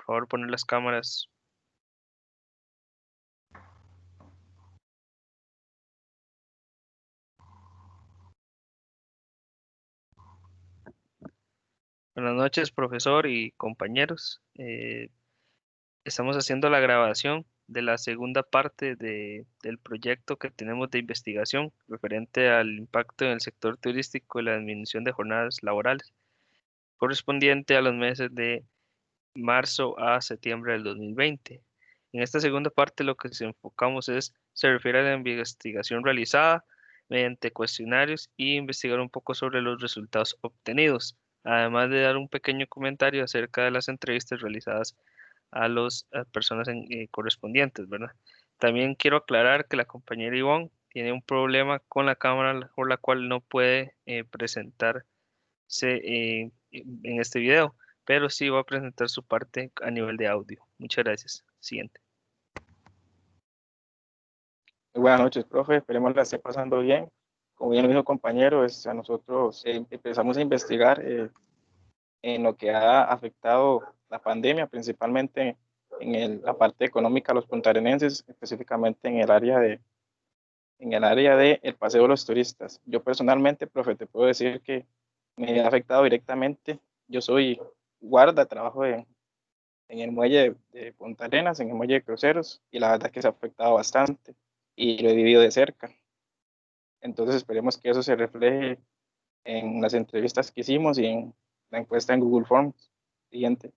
favor poner las cámaras. Buenas noches, profesor y compañeros. Estamos haciendo la grabación de la segunda parte del proyecto que tenemos de investigación referente al impacto en el sector turístico y la disminución de jornadas laborales, correspondiente a los meses de marzo a septiembre del 2020. En esta segunda parte lo que se refiere a la investigación realizada mediante cuestionarios y investigar un poco sobre los resultados obtenidos, además de dar un pequeño comentario acerca de las entrevistas realizadas a las personas correspondientes, ¿verdad? También quiero aclarar que la compañera Ivonne tiene un problema con la cámara por la cual no puede presentarse en este video, pero sí va a presentar su parte a nivel de audio. Muchas gracias. Siguiente. Muy buenas noches, profe. Esperemos la esté pasando bien. Como bien lo dijo compañero, a nosotros empezamos a investigar en lo que ha afectado la pandemia, principalmente en la parte económica a los puntarenenses, específicamente en el área de el paseo de los turistas. Yo personalmente, profe, te puedo decir que me ha afectado directamente. Yo soy guarda, trabajo en el muelle de Punta Arenas, en el muelle de cruceros, y la verdad es que se ha afectado bastante y lo he vivido de cerca. Entonces esperemos que eso se refleje en las entrevistas que hicimos y en la encuesta en Google Forms. Siguiente.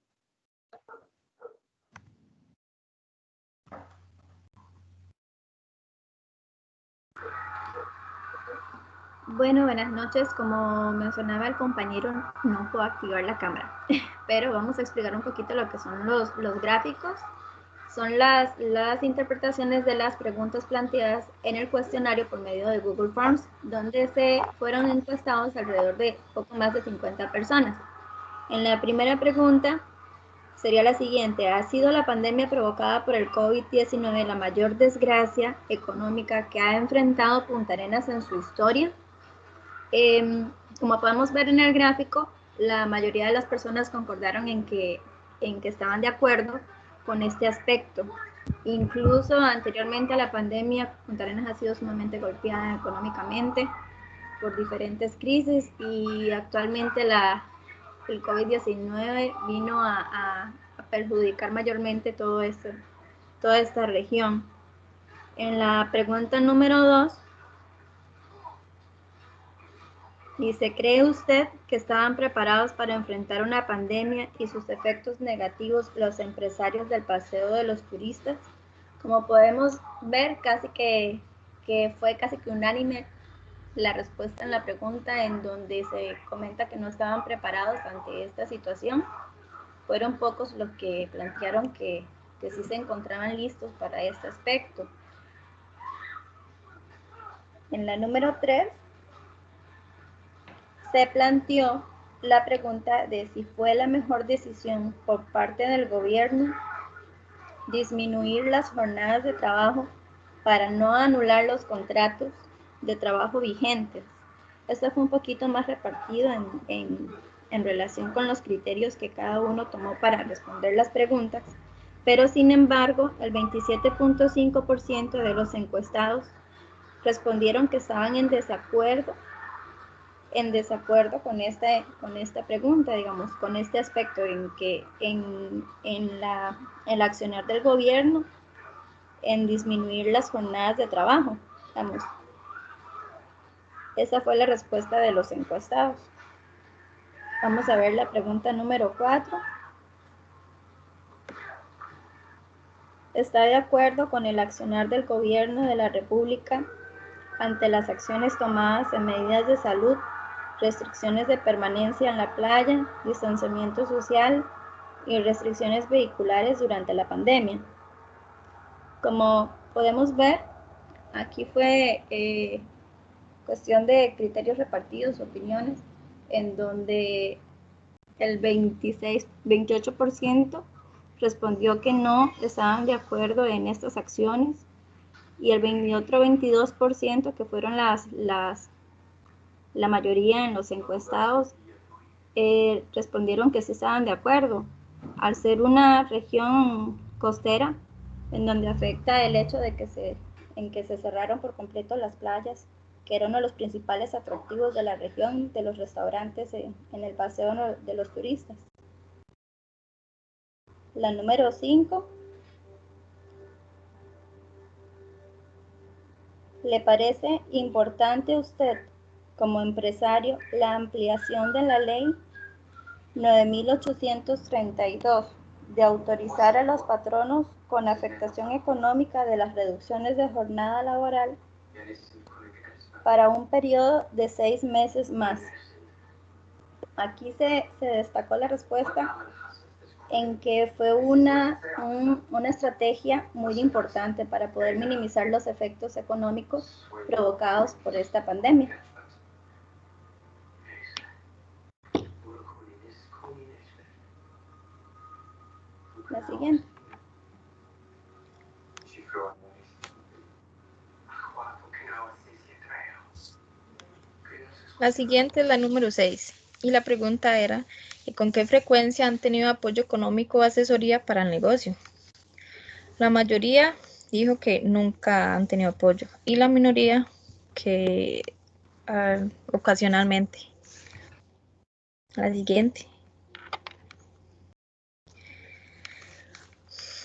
Bueno, buenas noches. Como mencionaba el compañero, no puedo activar la cámara, pero vamos a explicar un poquito lo que son los gráficos. Son las interpretaciones de las preguntas planteadas en el cuestionario por medio de Google Forms, donde se fueron encuestados alrededor de poco más de 50 personas. En la primera pregunta sería la siguiente: ¿ha sido la pandemia provocada por el COVID-19 la mayor desgracia económica que ha enfrentado Punta Arenas en su historia? Como podemos ver en el gráfico, la mayoría de las personas concordaron en que estaban de acuerdo con este aspecto. Incluso anteriormente a la pandemia, Punta Arenas ha sido sumamente golpeada económicamente por diferentes crisis, y actualmente el COVID-19 vino a perjudicar mayormente toda esta región. En la pregunta número 2, dice: ¿cree usted que estaban preparados para enfrentar una pandemia y sus efectos negativos los empresarios del paseo de los turistas? Como podemos ver, fue casi que unánime la respuesta en la pregunta, en donde se comenta que no estaban preparados ante esta situación. Fueron pocos los que plantearon que sí se encontraban listos para este aspecto. En la número 3, se planteó la pregunta de si fue la mejor decisión por parte del gobierno disminuir las jornadas de trabajo para no anular los contratos de trabajo vigentes. Esto fue un poquito más repartido en relación con los criterios que cada uno tomó para responder las preguntas, pero sin embargo, el 27.5% de los encuestados respondieron que estaban en desacuerdo con esta pregunta, digamos, con este aspecto, en que en el accionar del gobierno en disminuir las jornadas de trabajo. Digamos, esa fue la respuesta de los encuestados. Vamos a ver la pregunta número 4. ¿Está de acuerdo con el accionar del gobierno de la República ante las acciones tomadas en medidas de salud, restricciones de permanencia en la playa, distanciamiento social y restricciones vehiculares durante la pandemia? Como podemos ver, aquí fue cuestión de criterios repartidos, opiniones, en donde el 28% respondió que no estaban de acuerdo en estas acciones, y el otro 22%, que fueron la mayoría en los encuestados, respondieron que sí estaban de acuerdo. al ser una región costera, en donde afecta el hecho de que se cerraron por completo las playas, que era uno de los principales atractivos de la región, de los restaurantes en el paseo de los turistas. La número 5. ¿Le parece importante a usted, como empresario, la ampliación de la ley 9.832 de autorizar a los patronos con afectación económica de las reducciones de jornada laboral para un periodo de 6 meses más? Aquí se destacó la respuesta en que fue una estrategia muy importante para poder minimizar los efectos económicos provocados por esta pandemia. La siguiente. La siguiente es la número 6 y la pregunta era ¿con qué frecuencia han tenido apoyo económico o asesoría para el negocio? La mayoría dijo que nunca han tenido apoyo y la minoría que ocasionalmente. La siguiente.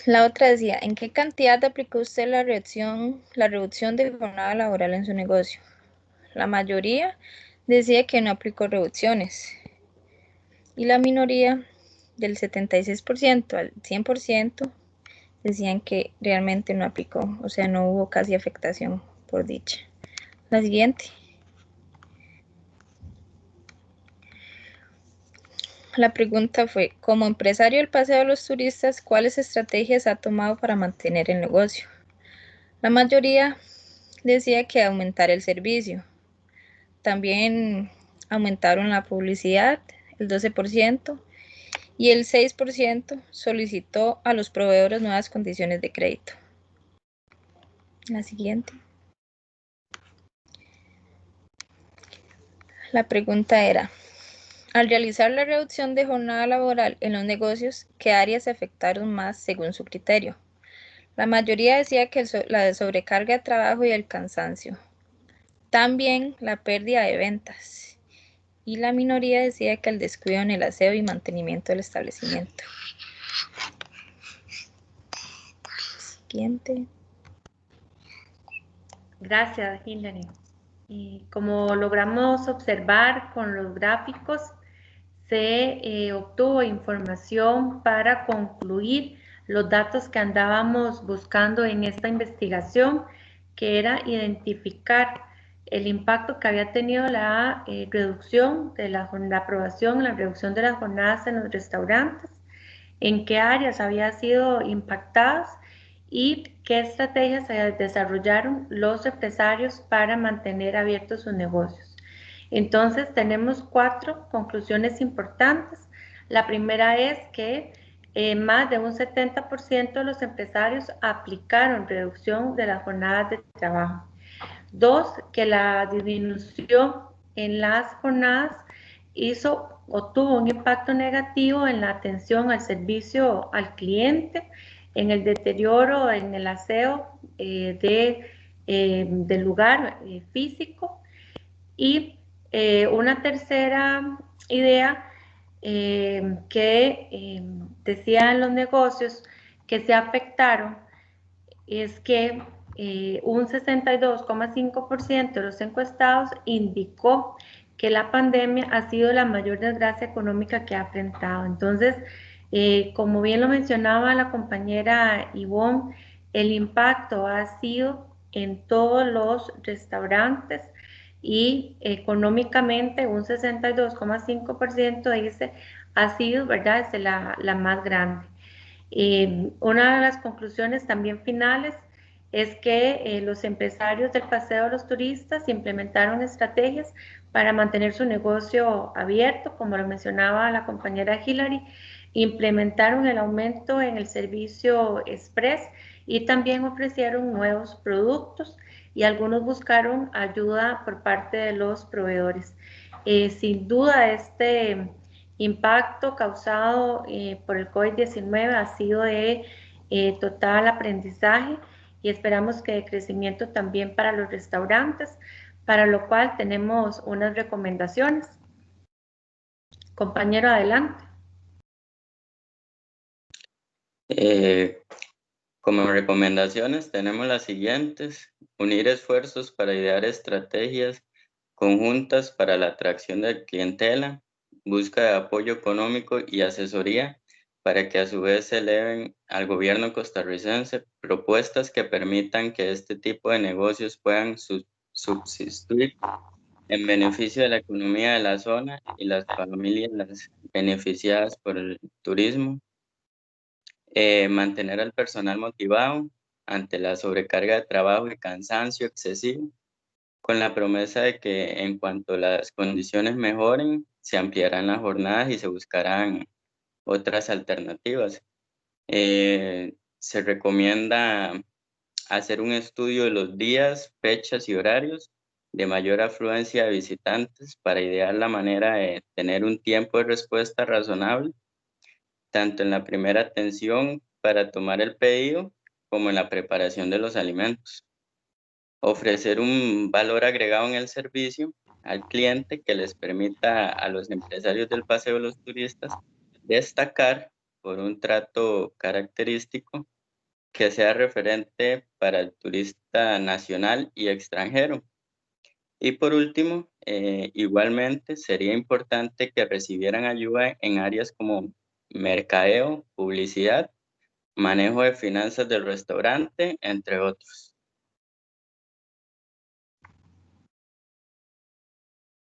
La otra decía, ¿en qué cantidad aplicó usted la reducción de jornada laboral en su negocio? La mayoría decía que no aplicó reducciones y la minoría, del 76% al 100%, decían que realmente no aplicó, o sea, no hubo casi afectación por dicha. La siguiente. La pregunta fue, como empresario del paseo de los turistas, ¿cuáles estrategias ha tomado para mantener el negocio? La mayoría decía que aumentar el servicio. También aumentaron la publicidad, el 12%, y el 6% solicitó a los proveedores nuevas condiciones de crédito. La siguiente. La pregunta era, al realizar la reducción de jornada laboral en los negocios, ¿qué áreas se afectaron más según su criterio? La mayoría decía que la sobrecarga de trabajo y el cansancio. También la pérdida de ventas. Y la minoría decía que el descuido en el aseo y mantenimiento del establecimiento. Siguiente. Gracias, Hilary. Y como logramos observar con los gráficos, se obtuvo información para concluir los datos que andábamos buscando en esta investigación, que era identificar el impacto que había tenido la reducción de la aprobación, la reducción de las jornadas en los restaurantes, en qué áreas había sido impactadas y qué estrategias se desarrollaron los empresarios para mantener abiertos sus negocios. Entonces tenemos 4 conclusiones importantes. La primera es que más de un 70% de los empresarios aplicaron reducción de las jornadas de trabajo. 2, que la disminución en las jornadas hizo o tuvo un impacto negativo en la atención al servicio al cliente, en el deterioro, en el aseo del lugar físico. Y una tercera idea que decían los negocios que se afectaron es que un 62,5% de los encuestados indicó que la pandemia ha sido la mayor desgracia económica que ha enfrentado. Entonces, como bien lo mencionaba la compañera Ivonne, el impacto ha sido en todos los restaurantes y económicamente un 62,5% dice ha sido, ¿verdad?, es la más grande. Una de las conclusiones también finales es que los empresarios del paseo de los turistas implementaron estrategias para mantener su negocio abierto, como lo mencionaba la compañera Hilary, implementaron el aumento en el servicio express y también ofrecieron nuevos productos y algunos buscaron ayuda por parte de los proveedores. Sin duda impacto causado por el COVID-19 ha sido de total aprendizaje y esperamos que de crecimiento también para los restaurantes, para lo cual tenemos unas recomendaciones. Compañero, adelante. Como recomendaciones tenemos las siguientes: unir esfuerzos para idear estrategias conjuntas para la atracción de clientela, búsqueda de apoyo económico y asesoría para que a su vez se eleven al gobierno costarricense propuestas que permitan que este tipo de negocios puedan subsistir en beneficio de la economía de la zona y las familias beneficiadas por el turismo. Mantener al personal motivado ante la sobrecarga de trabajo y cansancio excesivo, con la promesa de que en cuanto las condiciones mejoren, se ampliarán las jornadas y se buscarán otras alternativas. Se recomienda hacer un estudio de los días, fechas y horarios de mayor afluencia de visitantes para idear la manera de tener un tiempo de respuesta razonable, tanto en la primera atención para tomar el pedido como en la preparación de los alimentos. Ofrecer un valor agregado en el servicio al cliente que les permita a los empresarios del paseo de los turistas destacar por un trato característico que sea referente para el turista nacional y extranjero. Y por último, igualmente sería importante que recibieran ayuda en áreas como mercadeo, publicidad, manejo de finanzas del restaurante, entre otros.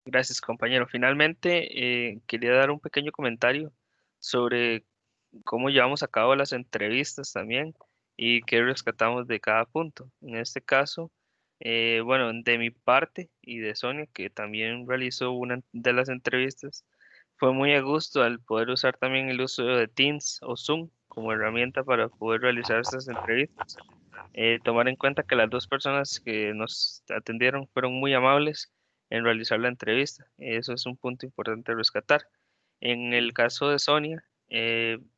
Gracias, compañero. Finalmente, quería dar un pequeño comentario sobre cómo llevamos a cabo las entrevistas también y qué rescatamos de cada punto. En este caso, bueno, de mi parte y de Sonia, que también realizó una de las entrevistas, fue muy a gusto al poder usar también el uso de Teams o Zoom como herramienta para poder realizar estas entrevistas. Tomar en cuenta que las dos personas que nos atendieron fueron muy amables en realizar la entrevista. Eso es un punto importante a rescatar. En el caso de Sonia,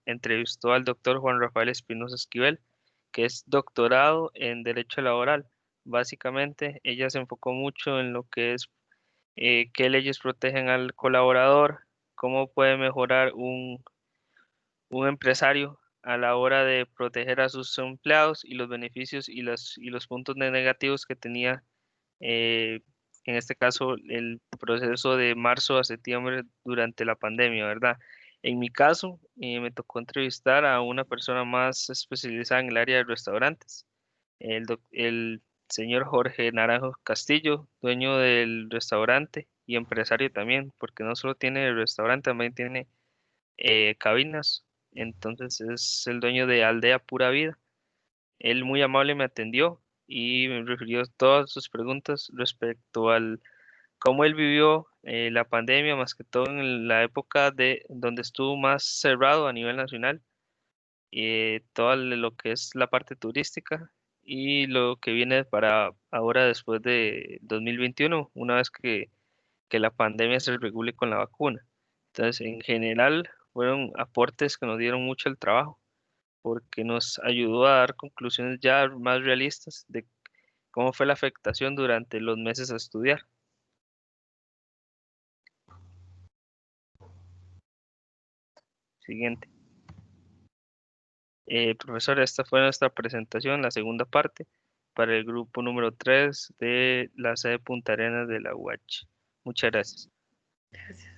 entrevistó al doctor Juan Rafael Espinosa Esquivel, que es doctorado en Derecho Laboral. Básicamente, ella se enfocó mucho en lo que es qué leyes protegen al colaborador, cómo puede mejorar un empresario a la hora de proteger a sus empleados y los beneficios y los puntos negativos que tenía, eh, en este caso, el proceso de marzo a septiembre durante la pandemia, ¿verdad? En mi caso, me tocó entrevistar a una persona más especializada en el área de restaurantes, el señor Jorge Naranjo Castillo, dueño del restaurante y empresario también, porque no solo tiene el restaurante, también tiene cabinas. Entonces es el dueño de Aldea Pura Vida. Él muy amable me atendió y me refirió todas sus preguntas respecto al cómo él vivió la pandemia, más que todo en la época de donde estuvo más cerrado a nivel nacional, todo lo que es la parte turística y lo que viene para ahora después de 2021, una vez que la pandemia se regule con la vacuna. Entonces, en general, fueron aportes que nos dieron mucho el trabajo, porque nos ayudó a dar conclusiones ya más realistas de cómo fue la afectación durante los meses a estudiar. Siguiente. Profesor, esta fue nuestra presentación, la segunda parte, para el grupo número 3 de la sede Punta Arenas de la UH. Muchas gracias. Gracias.